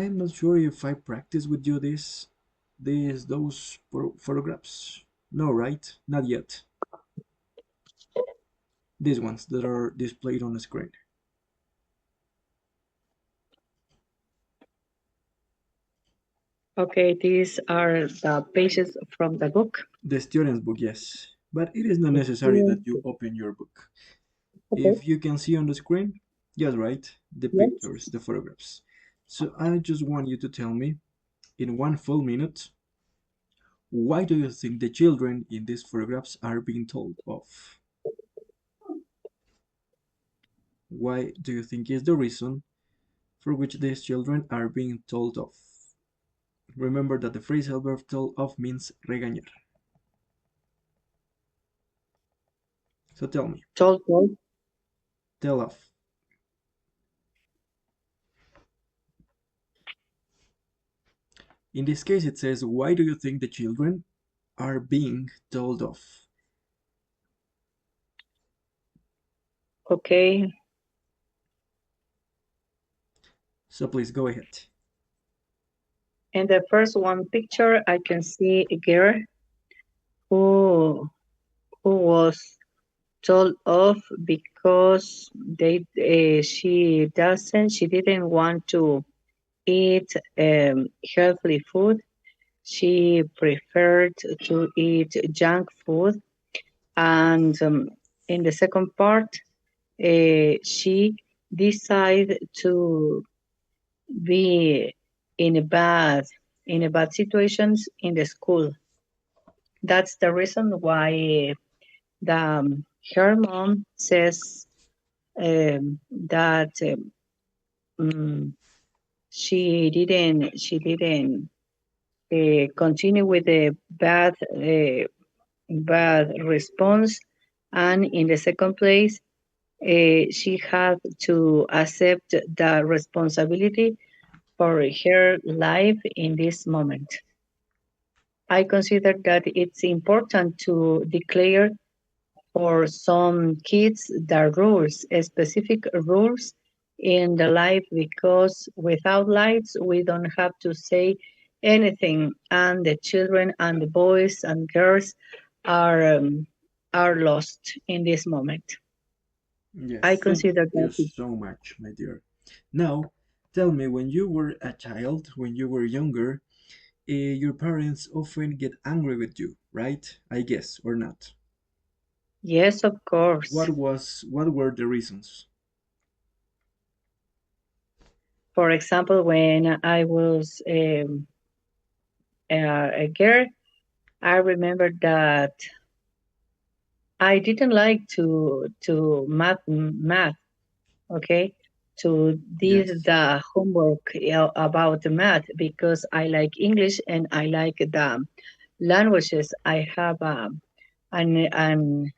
I'm not sure if I practice with you those photographs. No, right? Not yet. These ones that are displayed on the screen. Okay, these are the pages from the book. The student's book, yes. But it is not The necessary that student you book. open your book. Okay. If you can see on the screen, yes, right, the pictures, Yes. the photographs. So I just want you to tell me in one full minute, why do you think the children in these photographs are being told off? Why do you think is the reason for which these children are being told off? Remember that the phrasal verb told off means regañar. So tell me, Told off. tell off. In this case, it says, why do you think the children are being told off? Okay. So please go ahead. In the first one picture, I can see a girl who who was told off because she didn't want to eat healthy food. She preferred to eat junk food, and in the second part, she decided to be in a bad situations in the school. That's the reason why her mom says that mm, she didn't continue with the bad response, and in the second place, she had to accept the responsibility for her life in this moment. I consider that it's important to declare for some kids the rules, specific rules in the life, because without lights we don't have to say anything, and the children and the boys and girls are um, are lost in this moment. I Yes, thank consider you that. so much, my dear. Now, tell me, when you were a child, when you were younger, your parents often get angry with you, right? I guess, or not. Yes, of course. What were the reasons? For example, when I was a girl, I remember that I didn't like to math. Okay, to did Yes. the homework about the math because I like English and I like the languages. I have an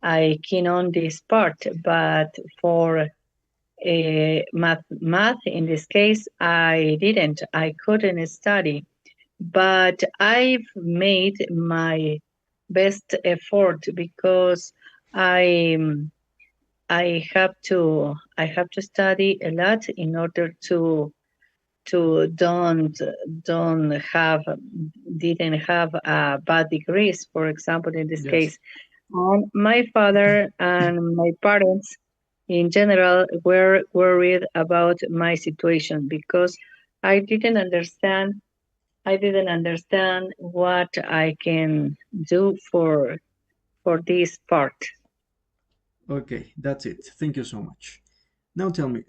I keen on this part, but for math in this case, I didn't. I couldn't study, but I've made my best effort because I I have to study a lot in order to don't have didn't have bad degrees, for example, in this Yes. case. And my father and my parents in general were worried about my situation because I didn't understand I didn't understand what I can do for this part. Okay, that's it. Thank you so much. Now tell me,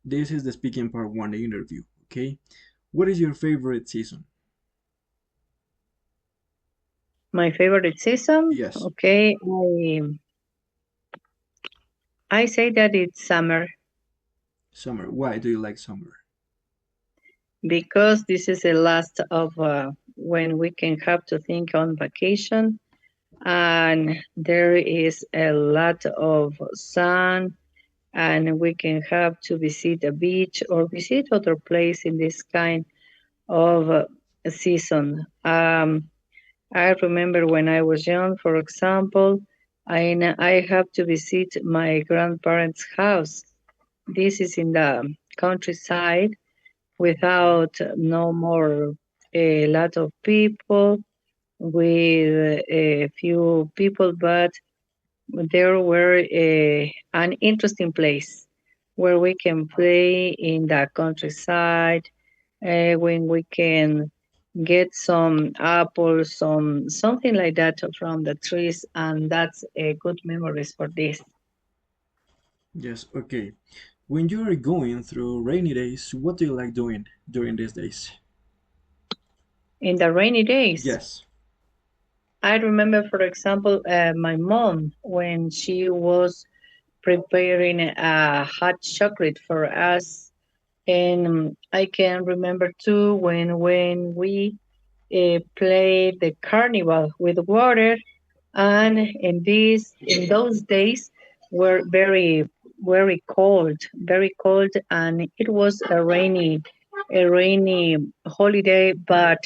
this is the speaking part one, the interview, okay? What is your favorite season? My favorite season, Yes, okay, I say that it's summer summer. Why do you like summer? because this is the last of when we can have to think on vacation, and there is a lot of sun, and we can have to visit a beach or visit other place in this kind of season. I remember when I was young, for example, I have to visit my grandparents' house. This is in the countryside, without no more a lot of people, with a few people, but there were an interesting place where we can play in the countryside, when we can get some apples, something like that from the trees, and that's a good memories for this. Yes, okay. When you are going through rainy days, what do you like doing during these days? In the rainy days, Yes. I remember, for example, my mom when she was preparing a hot chocolate for us. And I can remember too when we played the carnival with water, and in those days were very cold, and it was a rainy holiday. But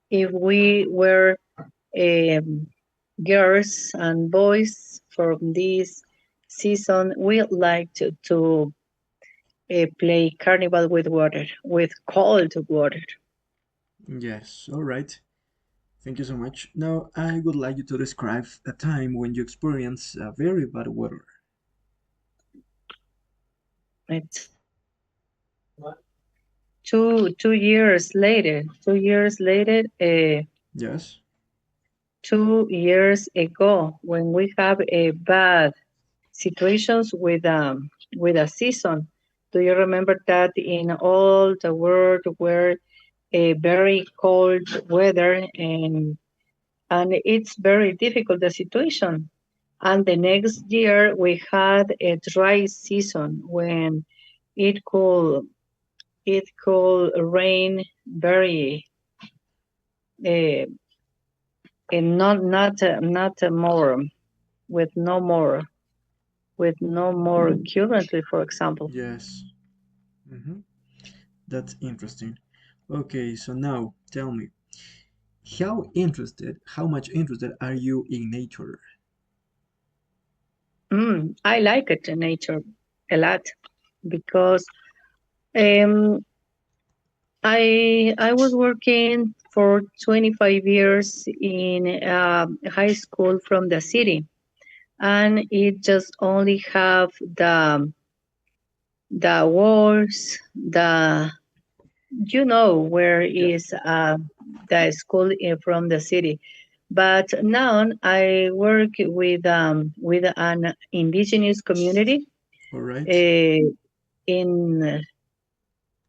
if we were um, girls and boys from this season, we liked to play carnival with water, with cold water. Yes, all right. Thank you so much. Now, I would like you to describe a time when you experience very bad weather. It's 2 years later. 2 years later, 2 years ago, when we have a bad situations with a season. Do you remember that in all the world were a very cold weather, and it's very difficult the situation. And the next year we had a dry season when it could it could rain very uh, and not more with no more currently, for example. Yes. Mm-hmm. That's interesting. Okay, so now tell me, how much interested are you in nature? I like it in nature a lot because um, I was working for 25 years in high school from the city, and it just only have the walls, the where is the school from the city. But now I work with an indigenous community All right. uh, in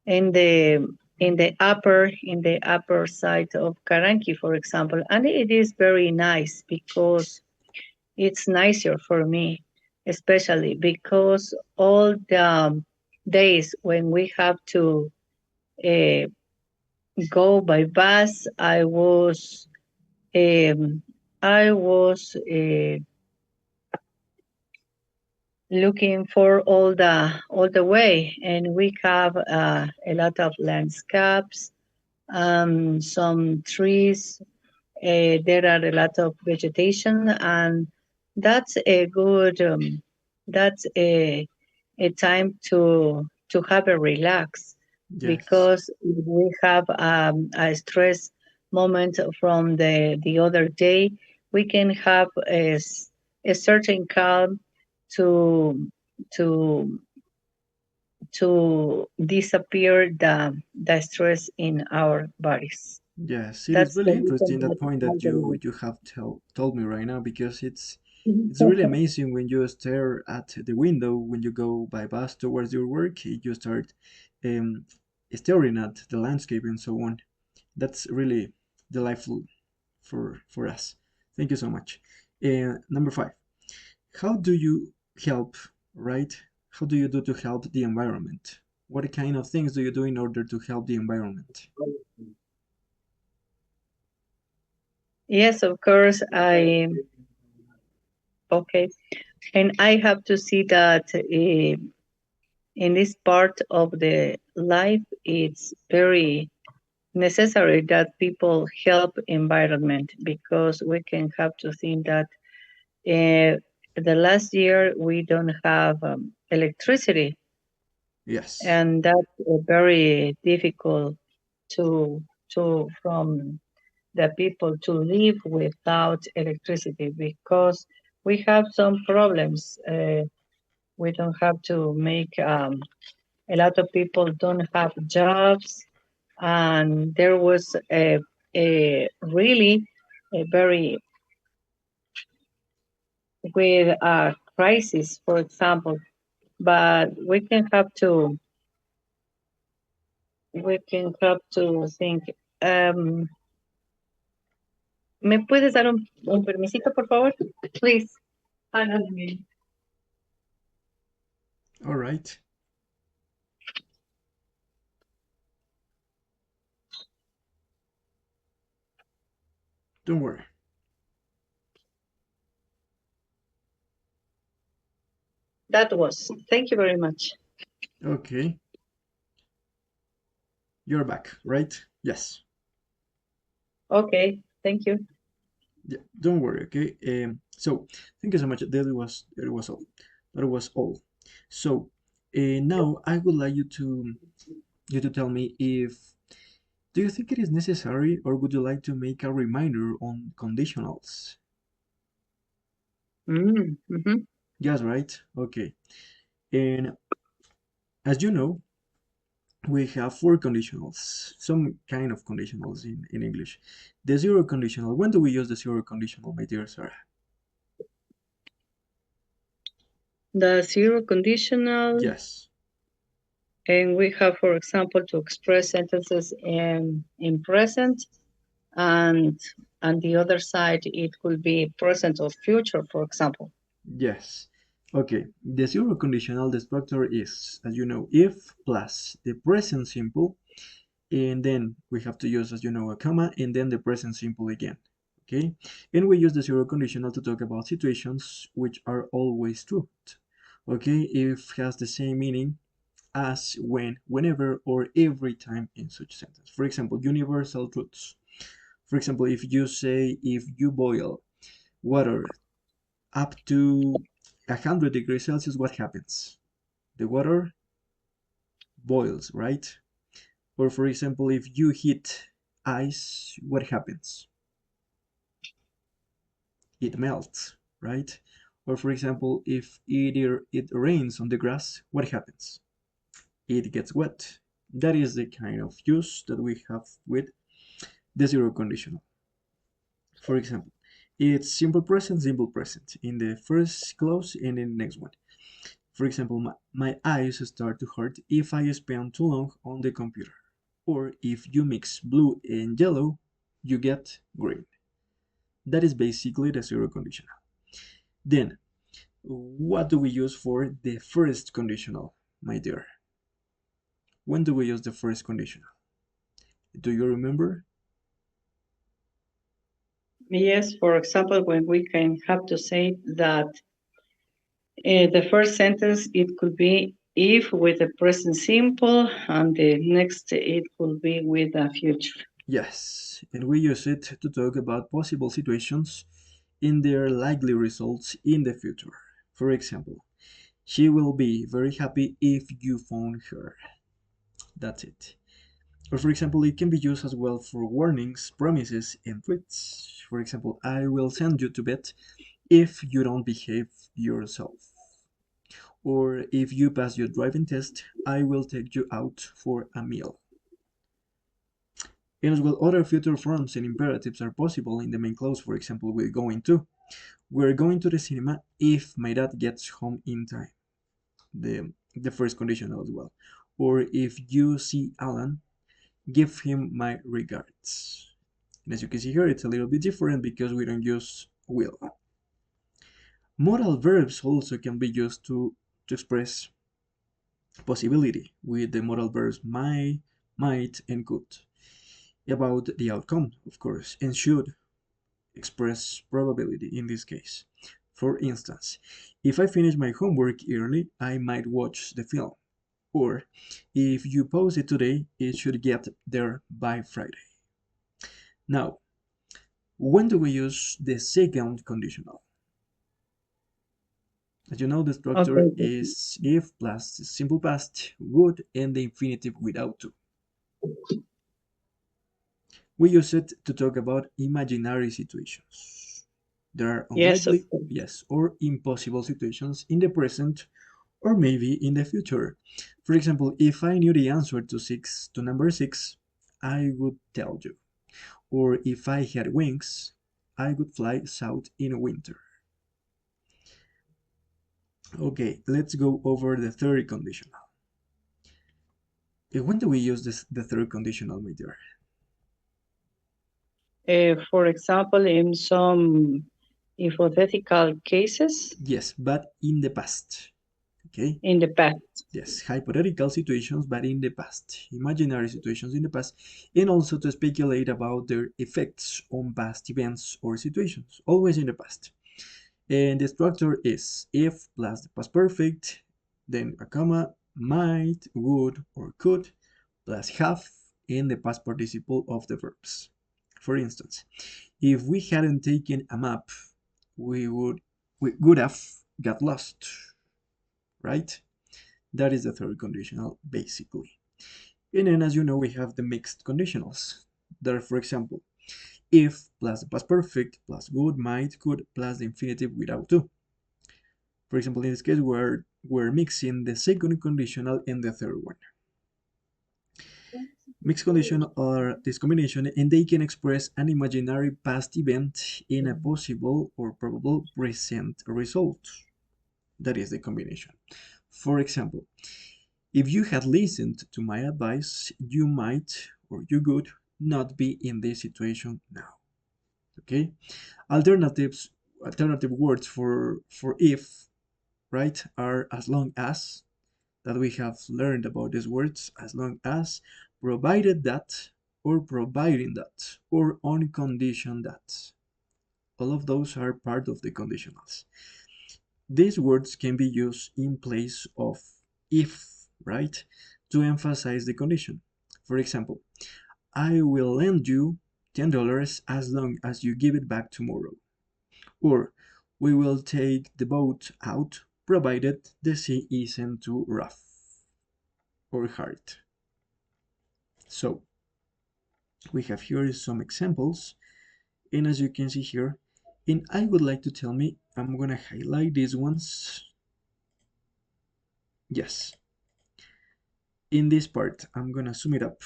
in the in the upper side of Karanki, for example, and it is very nice because it's nicer for me, especially because all the days when we have to uh, go by bus, um, I was looking for all the way, and we have a lot of landscapes, some trees. There are a lot of vegetation, and that's a good. That's a time to have a relax, Yes. because if we have a stress moment from the other day, we can have a certain calm to to to disappear the stress in our bodies. Yes, it is That's the really reason interesting that that point I that don't you have told me right now because it's really like. amazing when you stare at the window when you go by bus towards your work. You start um, staring at the landscape and so on. That's really delightful for us. Thank you so much. Number five, how do you help? Right? How do you do to help the environment? What kind of things do you do in order to help the environment? Yes, of course. Okay, and I have to see that in this part of the life, it's very necessary that people help environment, because we can have to think that the last year we don't have electricity, Yes. and that's very difficult to from the people to live without electricity because we have some problems. We don't have to make a lot of people don't have jobs, and there was a really a very with a crisis, for example. But we can have to think. Um, ¿Me puedes dar un permisito, por favor? Please. Anonymity. All right. Don't worry. That was. Thank you very much. Okay. You're back, right? Yes. Okay, thank you. Yeah. Don't worry. Okay. So thank you so much. That was all. That was all. So now I would like you to tell me if do you think it is necessary or would you like to make a reminder on conditionals? Mm-hmm. Yes, right? Okay. And as you know, we have four conditionals, some kind of conditionals in English. The zero conditional. When do we use the zero conditional, my dear Sarah? The zero conditional, Yes. and we have, for example, to express sentences in present, and on the other side, it could be present or future, for example. Yes. Okay. The zero conditional, the structure is, as you know, if plus the present simple, and then we have to use, as you know, a comma, and then the present simple again. Okay. And we use the zero conditional to talk about situations which are always true. Okay. If has the same meaning as when, whenever, or every time in such sentence. For example, universal truths. For example, if you say if you boil water up to 100 degrees Celsius, what happens? The water boils, right? Or for example, if you heat ice, what happens? It melts, right? Or for example, if it rains on the grass, what happens? It gets wet. That is the kind of use that we have with the zero conditional. For example, it's simple present in the first clause and in the next one. For example, my eyes start to hurt if I spend too long on the computer. Or if you mix blue and yellow, you get green. That is basically the zero conditional. Then, what do we use for the first conditional, my dear? When do we use the first conditional? Do you remember? Yes, for example, when we can have to say that the first sentence it could be if with the present simple, and the next it could be with the future. Yes, and we use it to talk about possible situations in their likely results in the future. For example, she will be very happy if you phone her. That's it. Or for example, it can be used as well for warnings, promises, and threats. For example, I will send you to bed if you don't behave yourself. Or if you pass your driving test, I will take you out for a meal. And as well, other future forms and imperatives are possible in the main clause, for example, with going to. We're going to the cinema if my dad gets home in time. The first conditional as well. Or if you see Alan, give him my regards. And as you can see here, it's a little bit different because we don't use will. Modal verbs also can be used to express possibility with the modal verbs might, and could. About the outcome, of course, and should express probability in this case. For instance, if I finish my homework early, I might watch the film. Or, if you post it today, it should get there by Friday. Now, when do we use the second conditional? As you know, the structure Okay. is if plus simple past would and the infinitive without to. We use it to talk about imaginary situations. There are Yes, of unlikely, yes, or impossible situations in the present or maybe in the future. For example, if I knew the answer to number 6, I would tell you. Or if I had wings, I would fly south in winter. Okay, let's go over the third conditional. When do we use the third conditional, my dear? For example, in some hypothetical cases Yes, but in the past. Okay? in the past. Yes, hypothetical situations, but in the past. Imaginary situations in the past. And also to speculate about their effects on past events or situations. Always in the past. And the structure is if plus the past perfect, then a comma, might, would, or could, plus have, and the past participle of the verbs. For instance, if we hadn't taken a map, we would have got lost, right? That is the third conditional, basically. And then, as you know, we have the mixed conditionals. There, for example, if plus the past perfect plus would, might, could plus the infinitive without to. For example, in this case, we're mixing the second conditional and the third one. Mixed conditions are this combination, and they can express an imaginary past event in a possible or probable present result. That is the combination. For example, if you had listened to my advice, you might or you could not be in this situation now. Okay? Alternative words for if, right, are as long as that we have learned about these words, as long as, provided that, or providing that, or on condition that. All of those are part of the conditionals. These words can be used in place of if, right, to emphasize the condition. For example, I will lend you $10 as long as you give it back tomorrow. Or, we will take the boat out provided the sea isn't too rough or hard. So, we have here some examples, and as you can see here, and I would like to tell me, I'm gonna highlight these ones. Yes, in this part, I'm gonna sum it up.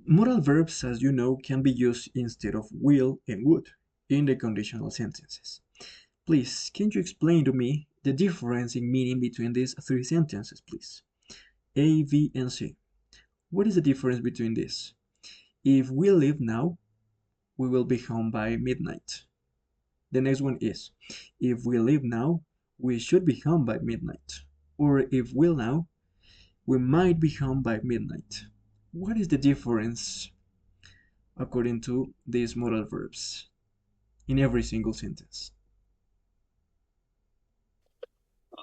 Modal verbs, as you know, can be used instead of will and would in the conditional sentences. Please, can you explain to me the difference in meaning between these three sentences, please? A, B, and C. What is the difference between this? If we leave now, we will be home by midnight. The next one is, if we leave now, we should be home by midnight. Or if we now, we might be home by midnight. What is the difference according to these modal verbs in every single sentence?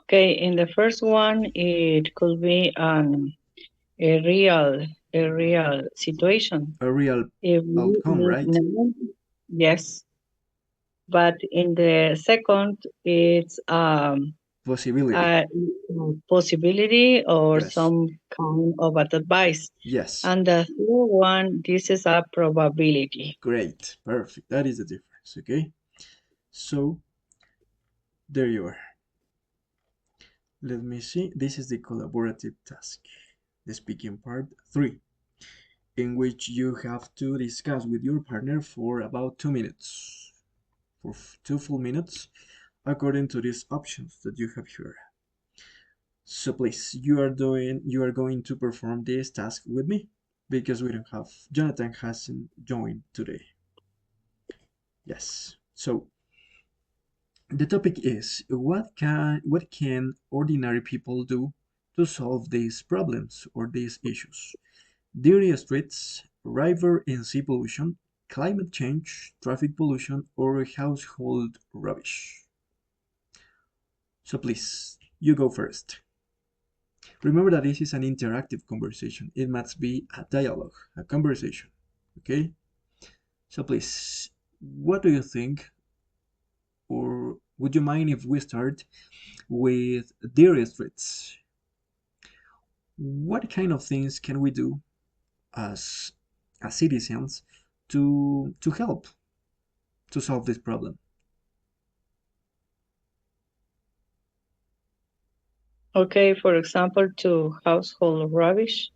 Okay, in the first one, it could be a real a real situation. A real If we outcome, live right? now, yes, but in the second, it's Possibility. a possibility or Yes. some kind of advice. Yes. And the third one, this is a probability. Great. Perfect. That is the difference. Okay. So there you are. Let me see. This is the collaborative task, the speaking part 3, in which you have to discuss with your partner for about 2 minutes, for 2 full minutes, according to these options that you have here. So please, you are going to perform this task with me because we don't have, Jonathan hasn't joined today. Yes. So the topic is what can ordinary people do to solve these problems or these issues? Dirty streets, river and sea pollution, climate change, traffic pollution, or household rubbish. So please, you go first. Remember that this is an interactive conversation. It must be a dialogue, a conversation. Okay? So please, what do you think, or Would you mind if we start with dairy streets? What kind of things can we do as citizens to help to solve this problem? Okay, for example, to household rubbish,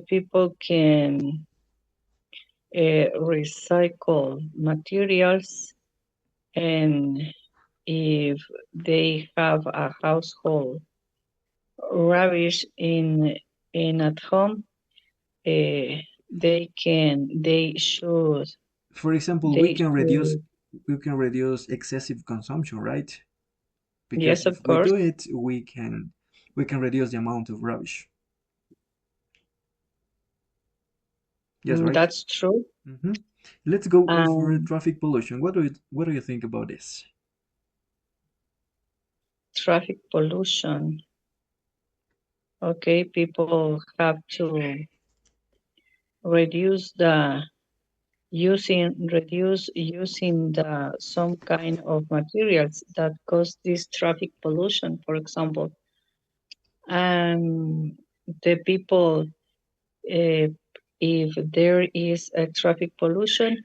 people can recycle materials, and if they have a household rubbish in at home, they should For example, they should we can reduce excessive consumption, right? Because yes, if of we course. do it, we can reduce the amount of rubbish. Yes, right? That's true. hmm Let's go over And traffic pollution. What do you think about this? traffic pollution. Okay, people have to reduce the reduce using the some kind of materials that cause this traffic pollution, for example. And the people, uh, if there is a traffic pollution,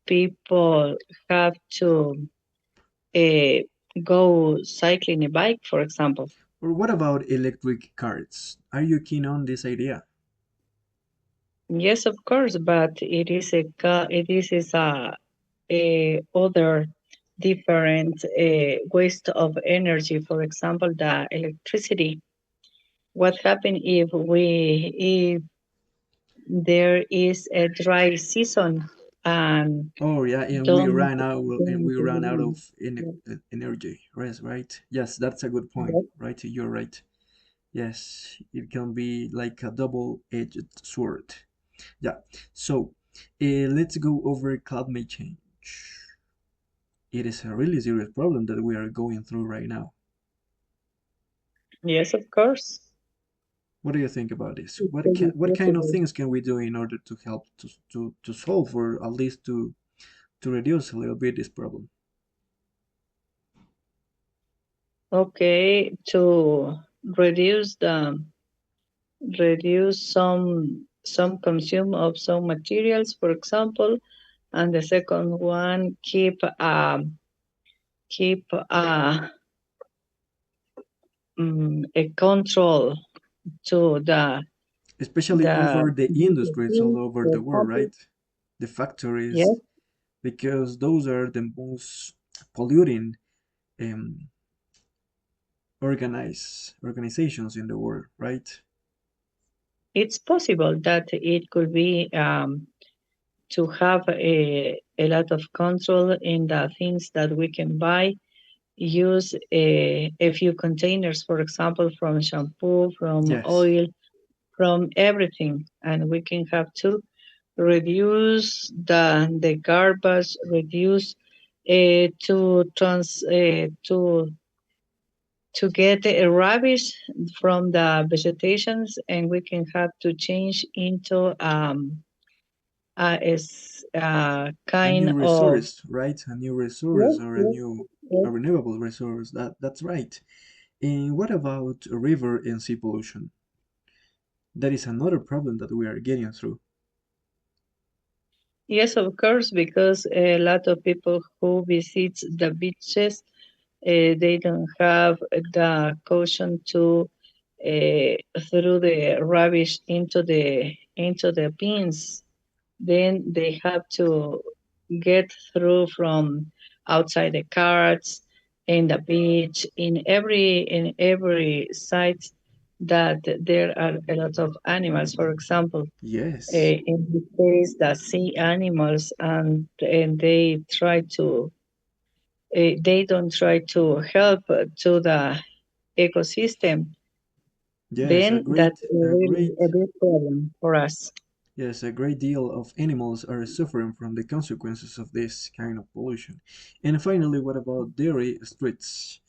people have to uh, go cycling a bike, for example. Or what about electric cars? Are you keen on this idea? Yes, of course, but it is a other different waste of energy. For example, the electricity. What happens if there is a dry season and Oh yeah, and don't we ran out don't of energy. Right? Yes, that's a good point. yes, Right, you're right. Yes, it can be like a double-edged sword. Yeah. So, let's go over climate change. It is a really serious problem that we are going through right now. yes, of course. What do you think about this? It can be What kind of possible. things can we do in order to help to solve or at least to reduce a little bit this problem? Okay, to reduce the reduce some consume of some materials, for example, and the second one keep a control to Especially the over the industries all nicotine, over for the world, example. right? The factories, Yes, because those are the most polluting um, organizations in the world, right? it's possible that it could be to have a lot of control in the things that we can buy. Use a few containers, for example, from shampoo, from Yes. oil, from everything, and we can have to reduce the garbage, reduce to get a rubbish from the vegetations, and we can have to change into a A new kind of resource, right? A new resource yes, or yes, yes. a renewable resource. That's right. And what about river and sea pollution? That is another problem that we are getting through. Yes, of course, because a lot of people who visit the beaches, they don't have the caution to throw the rubbish into the bins. Then they have to get through from outside the carts in the beach in every site that there are a lot of animals. For example, Yes. in this case, the sea animals, and they don't try to help to the ecosystem. Yes, Then that's a really great, a big problem for us. yes, a great deal of animals are suffering from the consequences of this kind of pollution. And finally, what about dairy streets?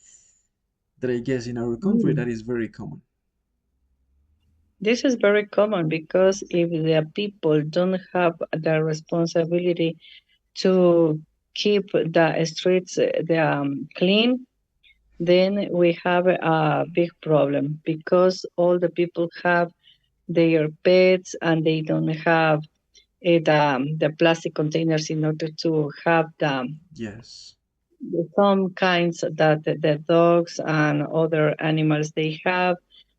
That I guess in our country that Mm. is very common. This is very common because if the people don't have the responsibility to keep the streets clean, then we have a big problem because all the people have their pets and they don't have the plastic containers in order to have Yes. some kinds that the dogs and other animals they have,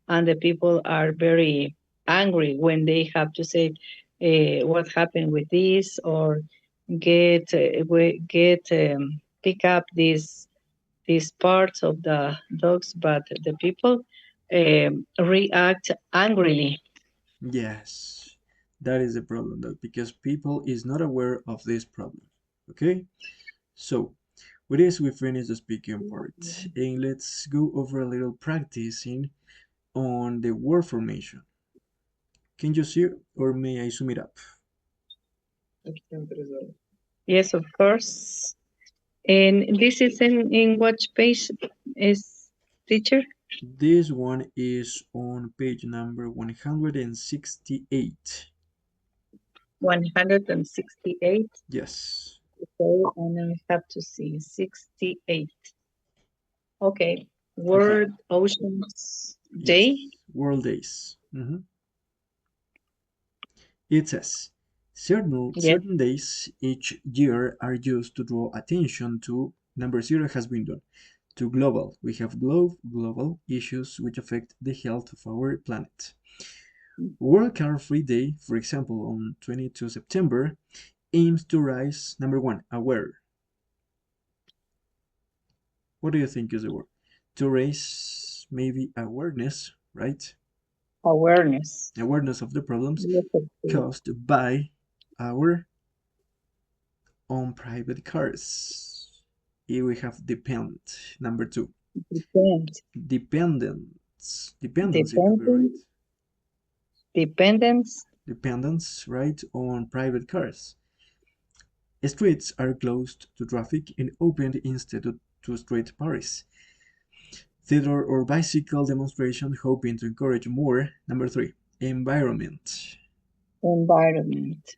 and the people are very angry when they have to say what happened with this, or get pick up these parts of the dogs, but the people react angrily. Yes. That is the problem, that because people is not aware of this problem. Okay? So, with this, we finish the speaking part, and let's go over a little practicing on the word formation. Can you see, or may I sum it up? Yes, of course. And this is in which page is, teacher? This one is on page number 168. 168. Yes. Okay, and I have to see 68. Okay. Okay. World Oceans Yes. Day. World Days. It says certain Yes. certain days each year are used to draw attention to number zero has been done to global. We have global issues which affect the health of our planet. World Car Free Day, for example, on 22 September, aims to raise number one, aware. What do you think is the word? To raise maybe awareness, right? Awareness. Awareness of the problems Yes, okay. caused by our own private cars. Here we have depend. Number two, Depend. dependence. Dependency could be right. Dependent. Dependence. Dependence, right, on private cars. Streets are closed to traffic and opened instead to street parties. Theater or bicycle demonstration hoping to encourage more. Number three, environment. Environment.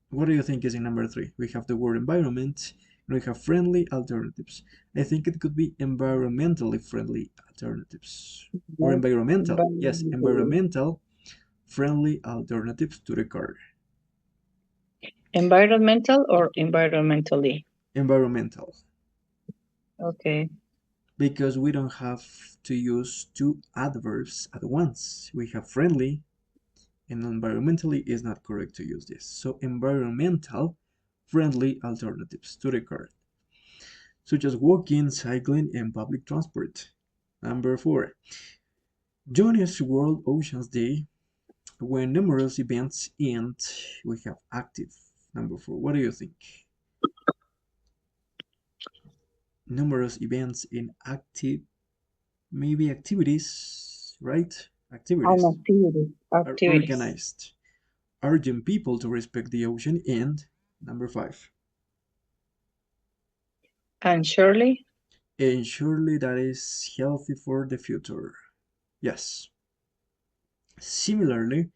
What do you think is in number three? We have the word environment and we have friendly alternatives. I think it could be environmentally friendly alternatives. Or Yes. environmental. Yes, Environmentally. environmental friendly alternatives to the car. Environmental or environmentally? Environmental. Okay. Because we don't have to use two adverbs at once. We have friendly and environmentally is not correct to use this. So environmental friendly alternatives to the car, such as walking, cycling, and public transport. Number four, June is World Oceans Day. When numerous events end, we have active. Number four, what do you think? Numerous events in active, maybe activities, right? And Activities activities. are Activities. organized, urging people to respect the ocean. And number five, And surely. and surely that is healthy for the future. Yes. Similarly,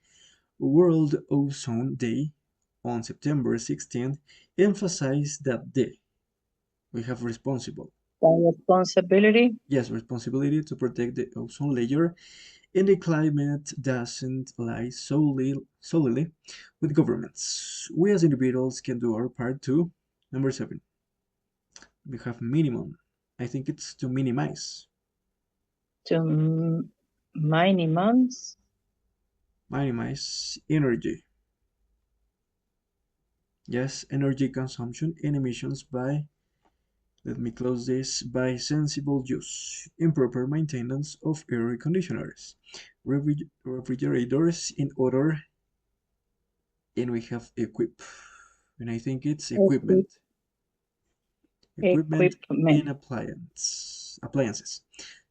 World Ozone Day on September 16th emphasized that day we have responsible. The responsibility. Yes, responsibility to protect the ozone layer, and the climate doesn't lie solely with governments. We as individuals can do our part too. Number seven, we have minimum. I think it's to minimize. To minimize. Minimize energy. Yes, energy consumption and emissions by, let me close this, by sensible use, improper maintenance of air conditioners, refrigerators in order, and we have equip. And I think it's Equip, equipment. Equipment and equipment. appliances.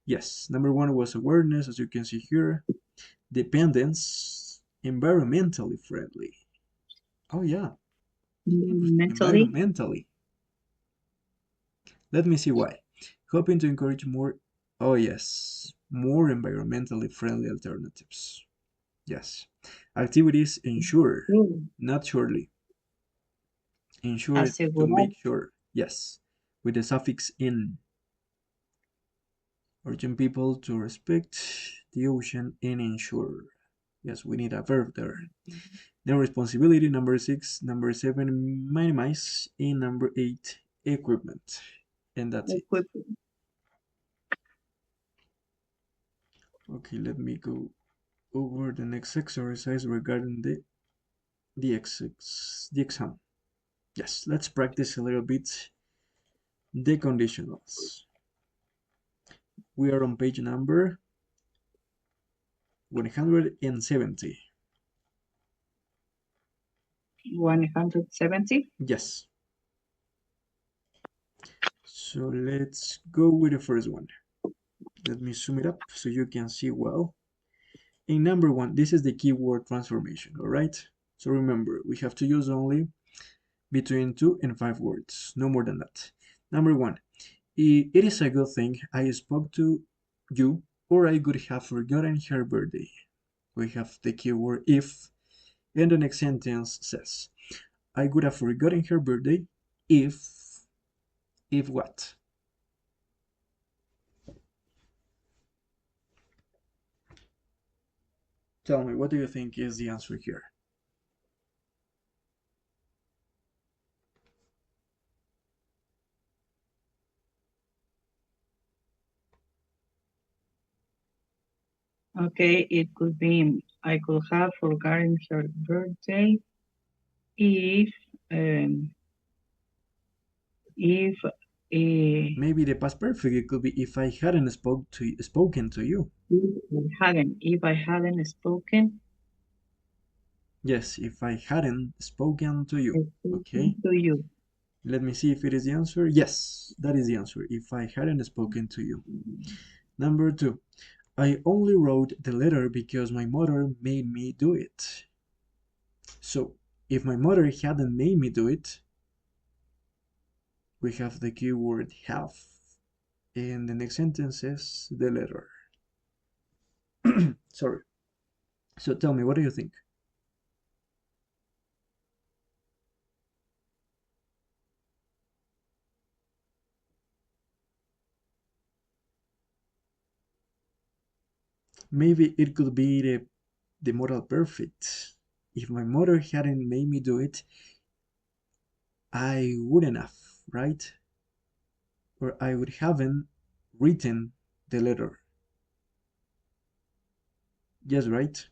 Yes, number one was awareness, as you can see here. Dependence, environmentally friendly. Oh yeah, Mentally. environmentally. Let me see why. Hoping to encourage more, oh yes, more environmentally friendly alternatives. Yes. Activities ensure, Mm. not surely. Ensure is to Asegurar. make sure. Yes, with the suffix in. Urging people to respect the ocean and ensure. Yes, we need a verb there. Then responsibility, number 6. Number 7, minimize. And number 8, equipment. And that's it. Equipment. Okay, let me go over the next exercise regarding the exam. Yes, let's practice a little bit the conditionals. We are on page number 170. 170. Yes. So let's go with the first one. Let me zoom it up so you can see well. In number 1, this is the keyword transformation, all right? So remember, we have to use only between 2 and 5 words, no more than that. Number 1, it is a good thing I spoke to you, or I could have forgotten her birthday. We have the keyword if, and the next sentence says, I would have forgotten her birthday if what? Tell me, what do you think is the answer here? Okay, it could be I could have forgotten her birthday if um, if Maybe the past perfect, it could be if I hadn't spoken to you. if I hadn't spoken Yes, if I hadn't spoken to you. Okay, to you. let me see if it is the answer. Yes, that is the answer. If I hadn't spoken to you. Number 2, I only wrote the letter because my mother made me do it. So, if my mother hadn't made me do it, we have the keyword have. And the next sentence is the letter. Sorry. So tell me, what do you think? Maybe it could be the moral perfect. If my mother hadn't made me do it, I wouldn't have, right? Or I would haven't written the letter. Yes, right?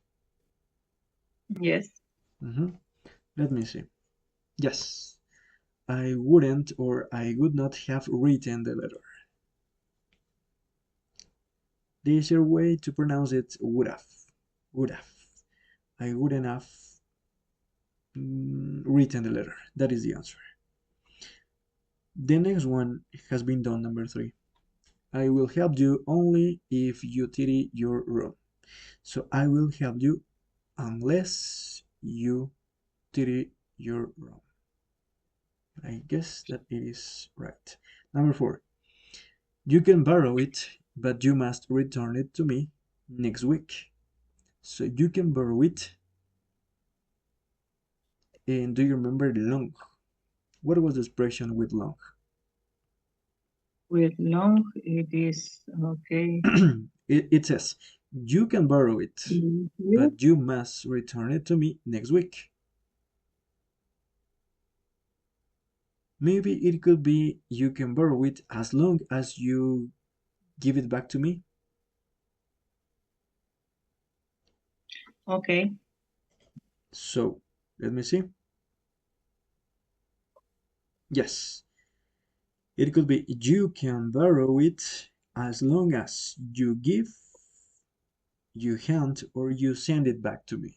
Yes. Mm-hmm. Let me see. Yes, I wouldn't or I would not have written the letter. The easier way to pronounce it would have. Would have. I wouldn't have written the letter. That is the answer. The next one has been done, number 3. I will help you only if you tidy your room. So I will help you unless you tidy your room. I guess that it is right. Number 4. You can borrow it, but you must return it to me next week. So you can borrow it. And do you remember long? What was the expression with long? With long, it is okay. It says, you can borrow it, You but you must return it to me next week. Maybe it could be you can borrow it as long as you give it back to me. okay? So, let me see. Yes, it could be you can borrow it as long as you give, you hand, or you send it back to me.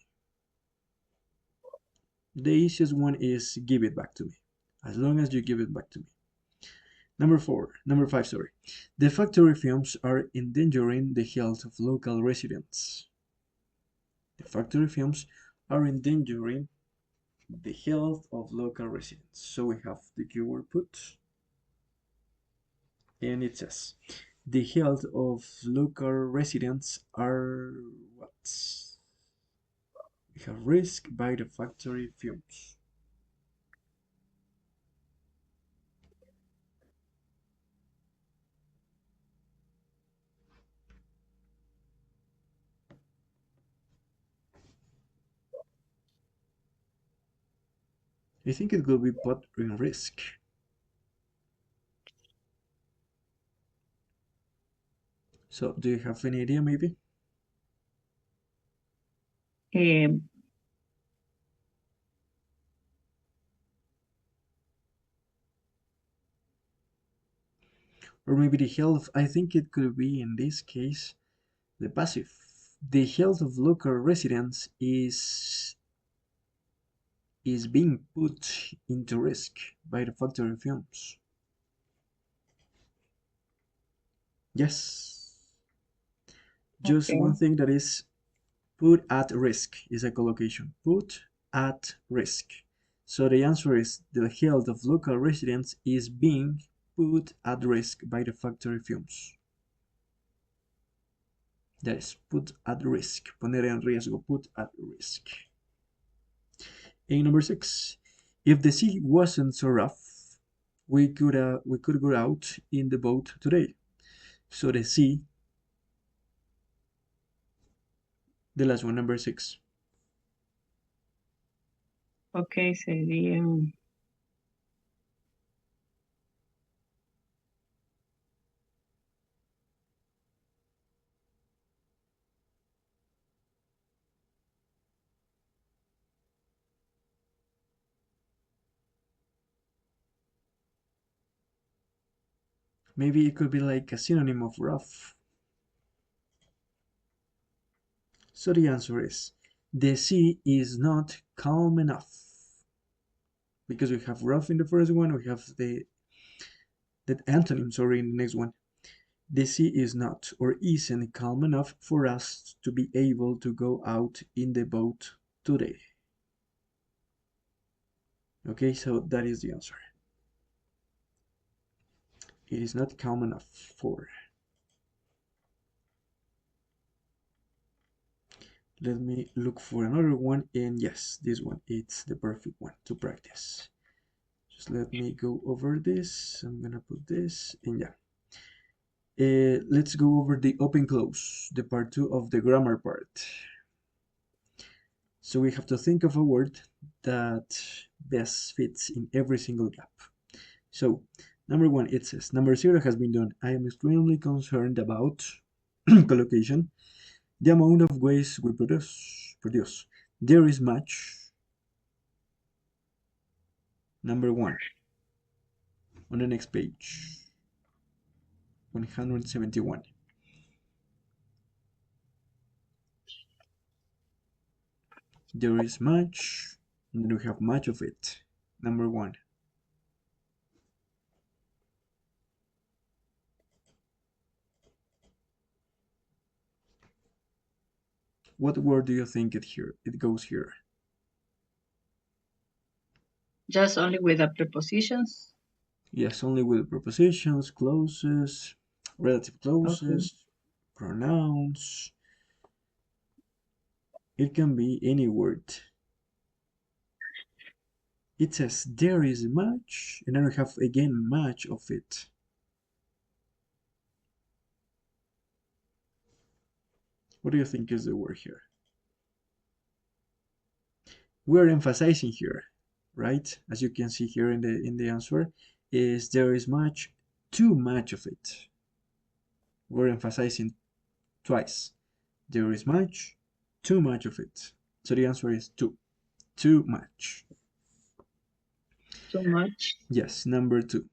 The easiest one is give it back to me, as long as you give it back to me. Number 5, sorry. The factory fumes are endangering the health of local residents. The factory fumes are endangering the health of local residents. So we have the keyword put, and it says the health of local residents are what? We have risk by the factory fumes. I think it will be put in risk. So, do you have any idea, maybe? Um, Or maybe the health, I think it could be in this case the passive. The health of local residents is being put into risk by the factory fumes. Yes, just okay. one thing that is put at risk is a collocation. Put at risk. So the answer is the health of local residents is being put at risk by the factory fumes. That is put at risk. Poner en riesgo. Put at risk. And number 6. If the sea wasn't so rough, we could go out in the boat today. So the sea, the last one, number 6. Ok, sería. Maybe it could be like a synonym of rough. So the answer is the sea is not calm enough. Because we have rough in the first one, we have the antonym, sorry, in the next one. The sea is not or isn't calm enough for us to be able to go out in the boat today. Okay, so that is the answer. It is not calm enough for. Let me look for another one, and yes, this one, it's the perfect one to practice. Just let me go over this. I'm gonna put this, and yeah. Let's go over the open close, the part 2 of the grammar part. So we have to think of a word that best fits in every single gap. So, number 1, it says, number 0 has been done. I am extremely concerned about collocation, the amount of waste we produce. There is much. Number 1, on the next page, 171. There is much, and then we have much of it. Number 1. What word do you think it goes here? Just only with the prepositions. Yes, only with prepositions, clauses, relative Okay. clauses, pronouns. It can be any word. It says there is much, and then we have again much of it. What do you think is the word here? We're emphasizing here, right? As you can see here in the answer, is there is much, too much of it. We're emphasizing twice. There is much, too much of it. So the answer is too much. Too much. Yes, number 2.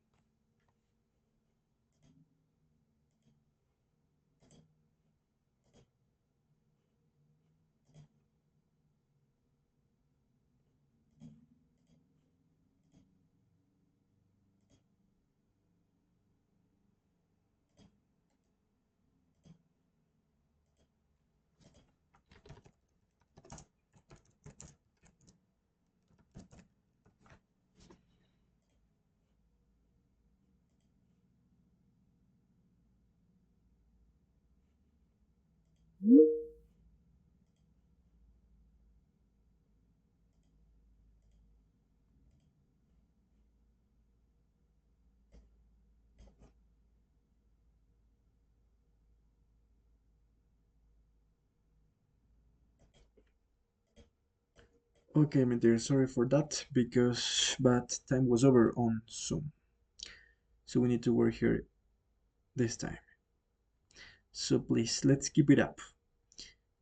Okay, my dear, sorry for that, but time was over on Zoom. So we need to work here this time. So please, let's keep it up.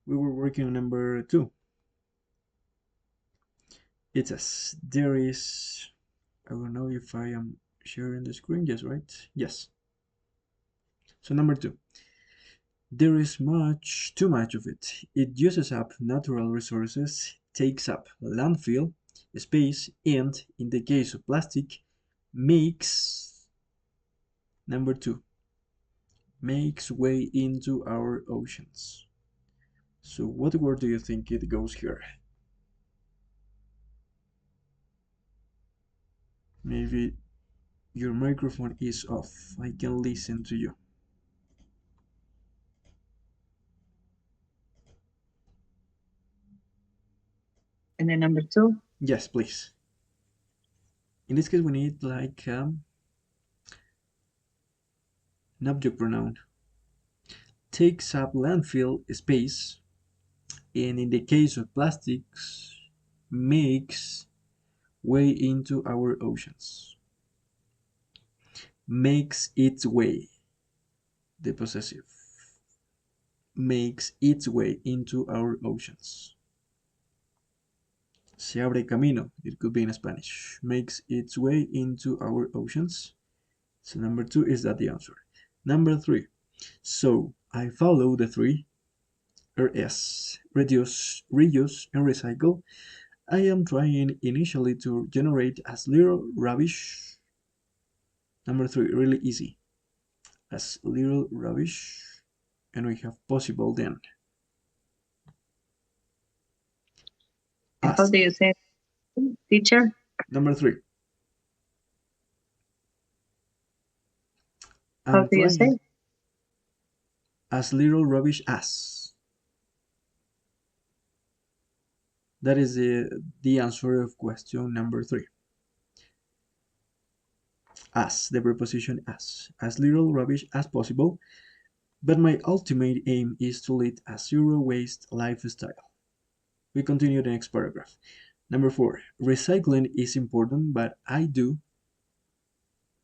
We were working on number 2. It says, there is... I don't know if I am sharing the screen. Yes, right? Yes. So number 2. There is too much of it. It uses up natural resources, takes up landfill space, and, in the case of plastic, makes... Number 2. Makes way into our oceans. So what word do you think it goes here? Maybe your microphone is off. I can listen to you. And then number 2, Yes, please. In this case, we need like an object pronoun. Takes up landfill space, and in the case of plastics, makes way into our oceans. Makes its way, the possessive. Makes its way into our oceans. Se abre camino, it could be in Spanish. Makes its way into our oceans. So number 2 is that the answer. Number 3. So I follow the 3 RS, reduce, reuse, and recycle. I am trying initially to generate as little rubbish. Number 3, really easy. As little rubbish. And we have possible then. and how As. do you say, teacher? Number 3. How I'm do you trying say? as little rubbish as. That is the answer of question number 3. As, the preposition as little rubbish as possible, but my ultimate aim is to lead a zero waste lifestyle. We continue the next paragraph. Number 4. Recycling is important, but I do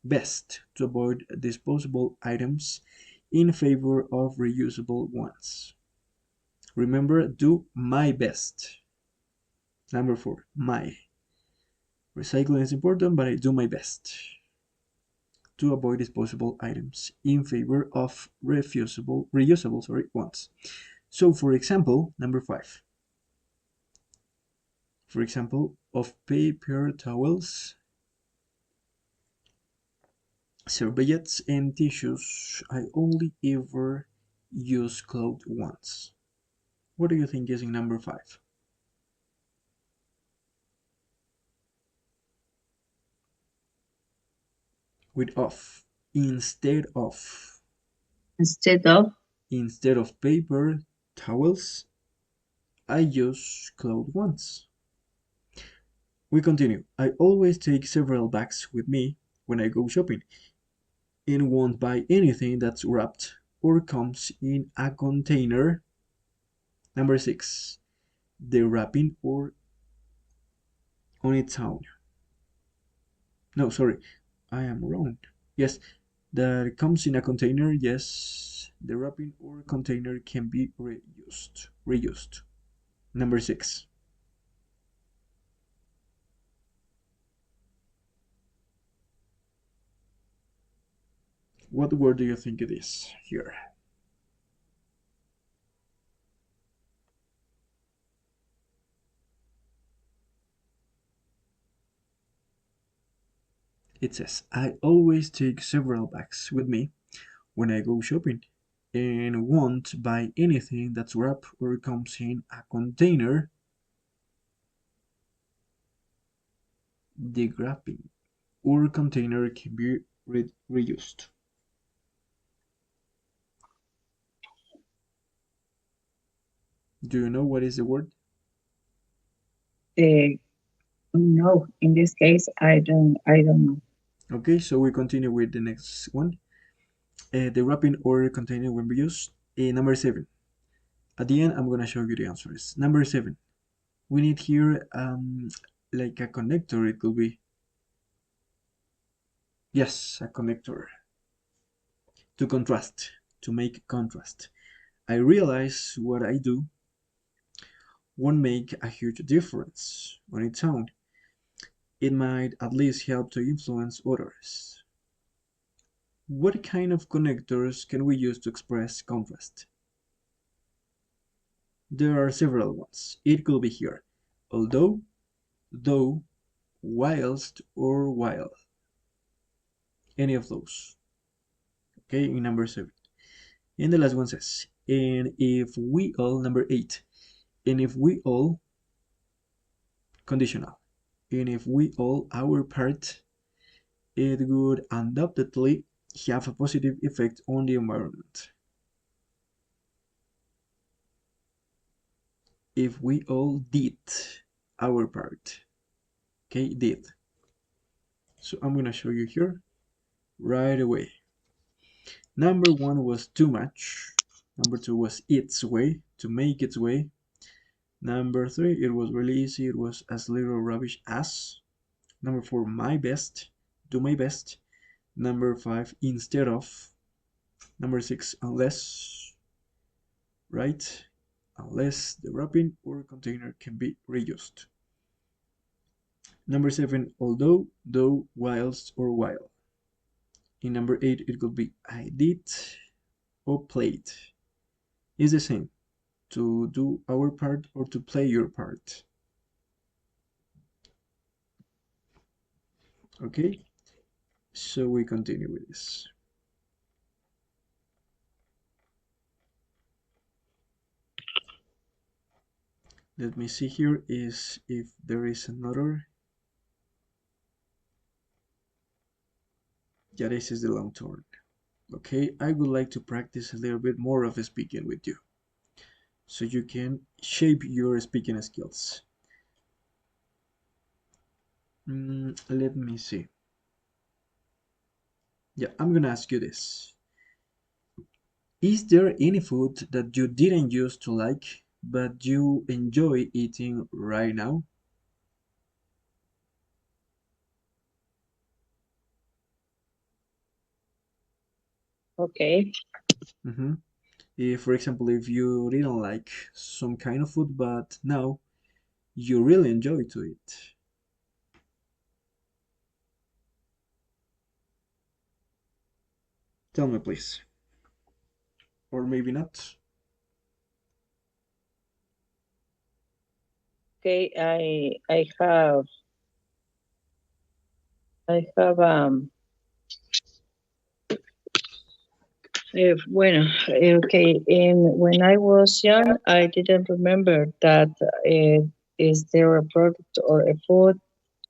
best to avoid disposable items in favor of reusable ones. Remember, do my best. Number 4. My. Recycling is important, but I do my best to avoid disposable items in favor of reusable ones. So, for example, number 5. For example, of paper towels, serviettes, and tissues, I only ever use cloth once. What do you think is in number 5? With of. Instead of. Instead of, Instead of paper towels, I use cloth ones. We continue. I always take several bags with me when I go shopping and won't buy anything that's wrapped or comes in a container. Number 6. The wrapping or on its own. No, sorry, I am wrong. Yes, that comes in a container. Yes, the wrapping or container can be reused. Reused. Number 6. What word do you think it is here? It says, I always take several bags with me when I go shopping and won't buy anything that's wrapped or comes in a container. The wrapping or container can be reused. Do you know what is the word? uh, no, in this case, I don't know. Okay, so we continue with the next one. The wrapping or container when we use. Number 7. At the end, I'm gonna show you the answers. Number 7. We need here like a connector. It could be, yes, a connector to contrast, to make contrast. I realize what I do won't make a huge difference on its own. It might at least help to influence others. What kind of connectors can we use to express contrast? There are several ones. It could be here. Although, though, whilst, or while. Any of those. Okay, in number 7. And the last one says, and if we all, number 8, and if we all, conditional, and if we all our part, it would undoubtedly have a positive effect on the environment. If we all did our part. Okay, did. So I'm gonna show you here right away. Number 1 was too much. Number 2 was its way, to make its way. Number 3, it was really easy, it was as little rubbish as. Number 4, my best, do my best. Number 5, instead of. Number 6, unless, right? Unless the wrapping or container can be reused. Number 7, although, though, whilst, or while. In number 8, it could be I did or played. It's the same, to do our part or to play your part. Okay, so we continue with this. Let me see here is if there is another. Yeah, this is the long turn. Okay, I would like to practice a little bit more of speaking with you so you can shape your speaking skills. Let me see. Yeah, I'm gonna ask you this. Is there any food that you didn't used to like, but you enjoy eating right now? Okay. Mm-hmm. If, for example, if you didn't like some kind of food, but now you really enjoy to eat. Tell me, please. Or maybe not. Okay, I have bueno, okay, and when I was young, I didn't remember that is there a product or a food,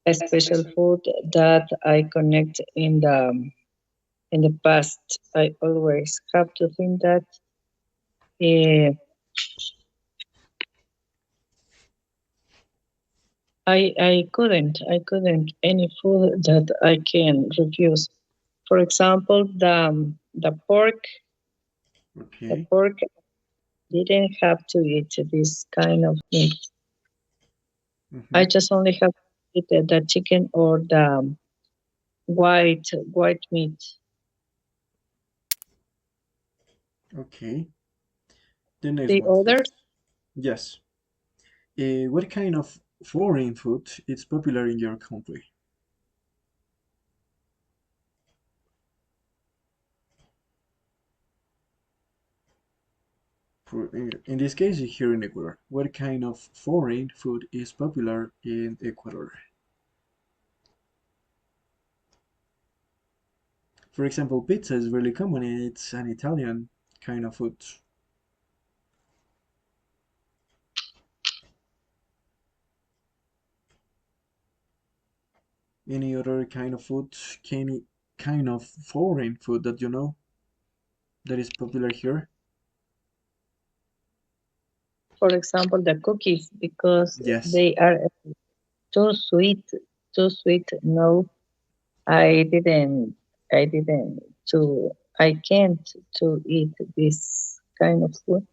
a special food that I connect in the past. I always have to think that uh, I couldn't any food that I can refuse. For example, the Okay. pork didn't have to eat this kind of meat. Mm-hmm. I just only have to eat the chicken or the white meat. Okay. The next The one says, others, yes. What kind of foreign food is popular in your country? In this case, here in Ecuador, what kind of foreign food is popular in Ecuador? For example, pizza is really common. It's an Italian kind of food. Any other kind of food? Any kind of foreign food that you know that is popular here? for example, the cookies, because Yes. they are too sweet, too sweet. No, I didn't, I didn't to, I can't to eat this kind of food.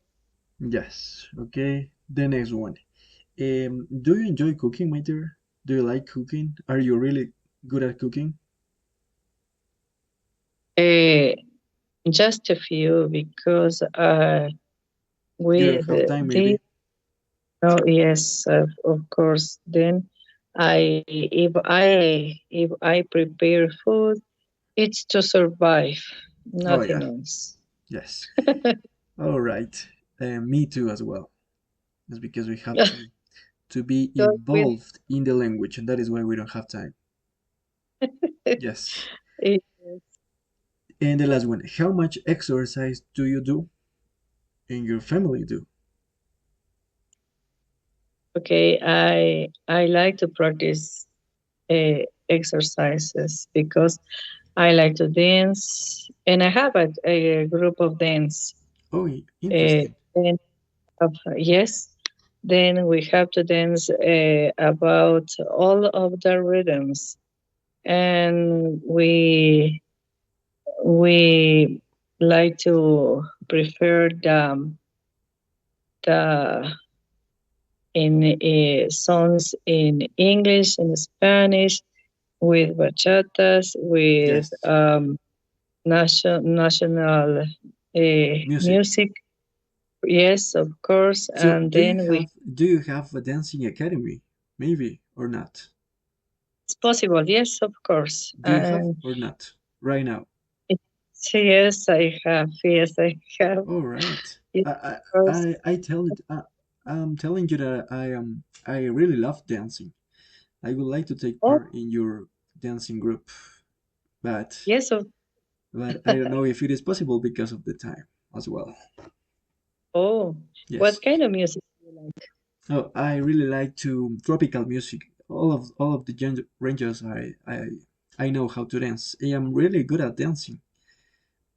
Yes. Okay. The next one. Do you enjoy cooking, my dear? Do you like cooking? Are you really good at cooking? Uh, just a few because You don't with have time, this, maybe? oh yes, of course. Then if I prepare food, it's to survive, Oh, yeah. nothing else. Yes. All right. Me too, as well. It's because we have to be So with involved in the language, and that is why we don't have time. Yes. it, And the last one, how much exercise do you do and your family do? okay, I like to practice exercises because I like to dance, and I have a group of dance. Oh, Uh, interesting. and yes, then we have to dance about all of the rhythms, and we like to prefer the in songs in English and Spanish with bachatas with Yes. national Music. music. Yes, of course. So, And then we, do you have a dancing academy? Maybe or not? it's possible. Yes, of course. Do you have And or not? Right now. yes, I have. Yes, I have. All right. Yes, I of course. I tell it. I'm telling you that I really love dancing. I would like to take Oh, part in your dancing group, but yes. Of, I don't know if it is possible because of the time as well. oh, Yes. what kind of music do you like? Oh, I really like to tropical music. All of the ranges I know how to dance. I am really good at dancing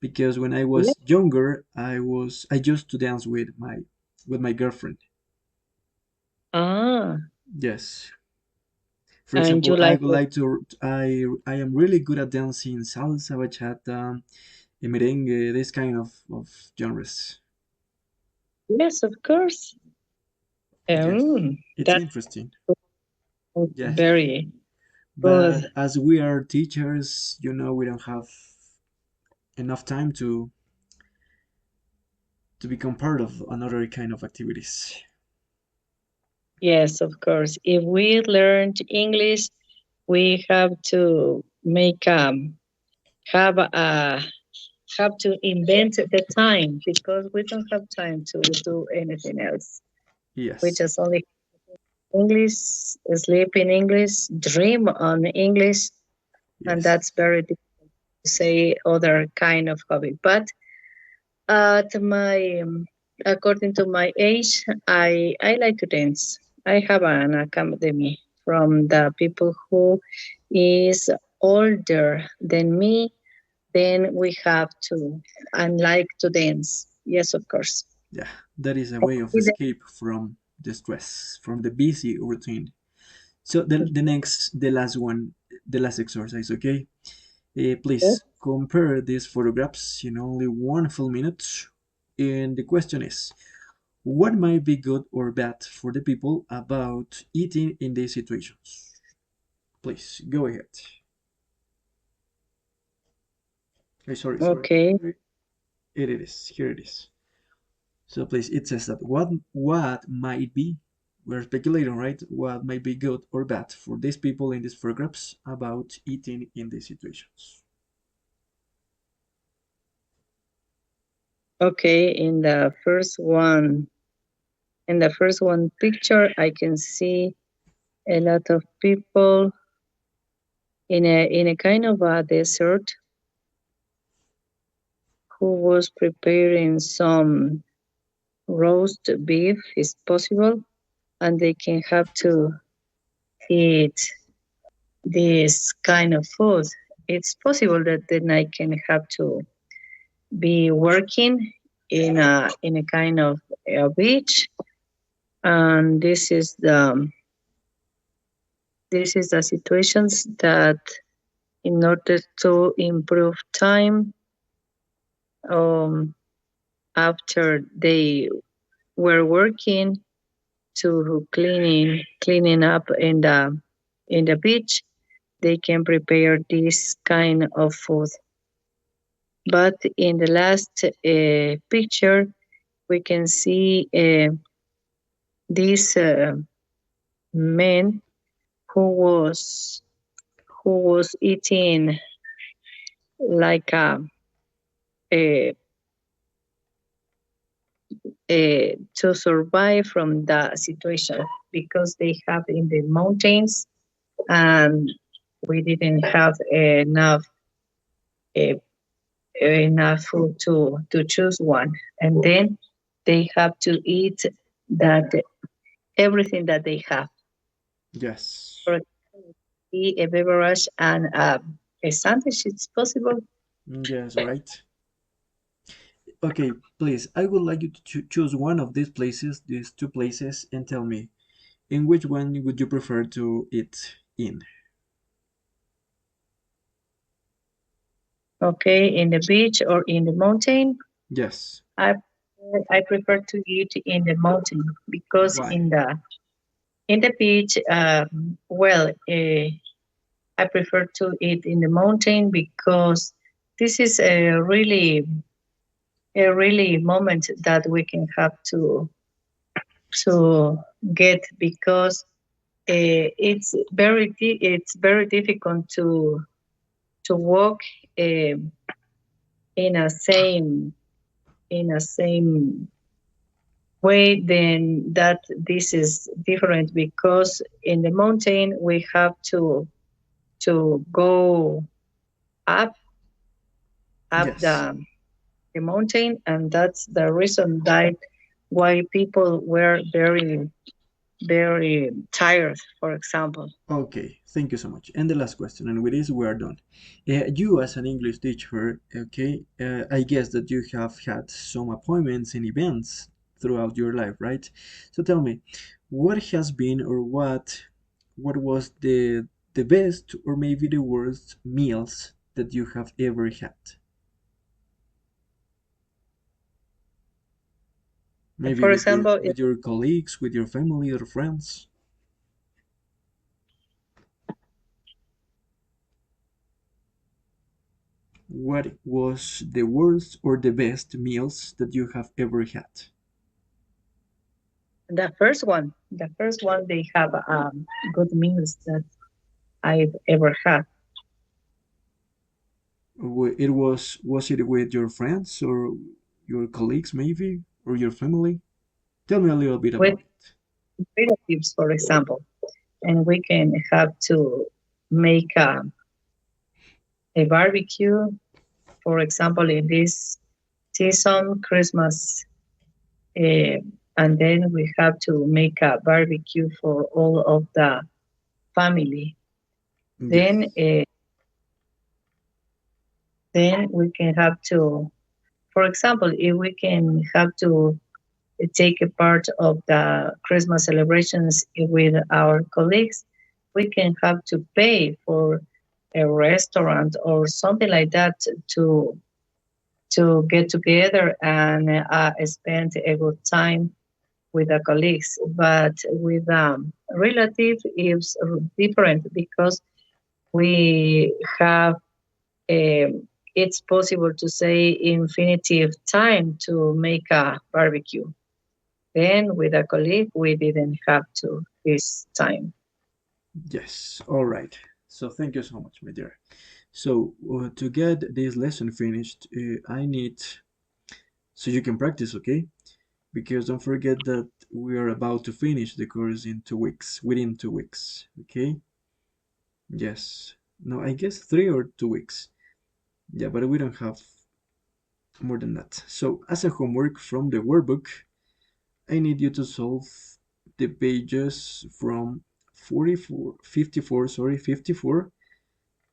because when I Yeah. was younger, I used to dance with my girlfriend. Ah, Yes. For and you example, I like would it? like to I am really good at dancing salsa, bachata, merengue, this kind of genres. Yes, of course. Yes. It's That's interesting. Yes. very good. But as we are teachers, we don't have enough time to become part of another kind of activities. Yes, of course. If we learned English, we have to make have a have to invent the time because we don't have time to do anything else. We Yes. just only English, sleep in English, dream on English, and Yes. that's very difficult to say other kind of hobby. But at my according to my age, I like to dance. I have an academy from the people who is older than me. Then we have to and like to dance. Yes, of course. Yeah. That is a way of escape from the stress, from the busy routine. So the last one, the last exercise, okay? Please compare these photographs in only one full minute. And the question is, what might be good or bad for the people about eating in these situations? Please go ahead. Sorry. Okay. Here it is. Here it is. So please, it says that what might be, we're speculating, right? What might be good or bad for these people in these photographs about eating in these situations. Okay. In the first one picture, I can see a lot of people in a kind of a desert who was preparing some roast beef, is possible, and they can have to eat this kind of food. It's possible that then I can have to be working in a kind of a beach, and this is the situations that in order to improve time um, after they were working to cleaning up in the beach, they can prepare this kind of food. But in the last picture, we can see this man who was eating like a, to survive from the situation because they have in the mountains and we didn't have uh, enough food to choose one, and then they have to eat that everything that they have. Yes. For example, a beverage and a sandwich. It's possible. Yes, right. Okay, please, I would like you to choose one of these places, these two places, and tell me in which one would you prefer to eat in? Okay, in the beach or in the mountain. Yes. I I prefer to eat in the mountain because Why? in the beach, well, I prefer to eat in the mountain because this is a really moment that we can have to get because it's very difficult to walk uh, in a same way. Then that this is different because in the mountain we have to go up up Yes. the mountain, and that's the reason that why people were very tired, for example. Okay, thank you so much. And the last question, and with this we are done. You, as an English teacher, okay, I guess that you have had some appointments and events throughout your life, right? So tell me, what has been or what was the best or maybe the worst meals that you have ever had? Maybe For example, with your colleagues, with your family or friends. What was the worst or the best meals that you have ever had? the first one, they have good meals that I've ever had. It was it with your friends or your colleagues maybe or your family? Tell me a little bit With about it. relatives, for example, and we can have to make a barbecue. For example, in this season, Christmas, uh, and then we have to make a barbecue for all of the family. Then, Yes. then we can have to, for example, if we can have to take a part of the Christmas celebrations with our colleagues, we can have to pay for a restaurant or something like that to get together and spend a good time with the colleagues. But with relatives, it's different because we have it's possible to say infinitive time to make a barbecue. Then with a colleague, we didn't have to this time. Yes. All right. So thank you so much, my dear. So to get this lesson finished, I need so you can practice, okay? Because don't forget that we are about to finish the course in 2 weeks, within 2 weeks, okay? Yes. No, I guess 3 or 2 weeks. Yeah, but we don't have more than that. So, as a homework from the workbook, I need you to solve the pages from 54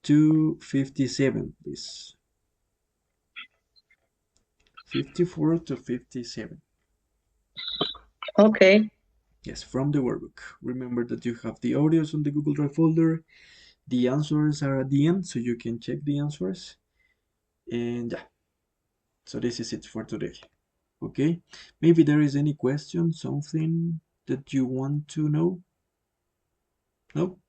to 57, please. 54 to 57. Okay. Yes, from the workbook. Remember that you have the audios on the Google Drive folder. The answers are at the end, so you can check the answers. And yeah, so this is it for today. Okay? Maybe there is any question, something. that you want to know? No?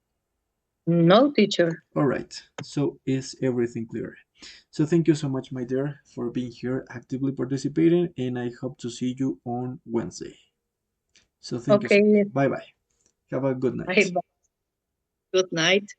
No, teacher. All right. So is everything clear? So thank you so much, my dear, for being here, actively participating, and I hope to see you on Wednesday. So thank you so much. Okay. Bye bye. Have a good Bye. night. Good night.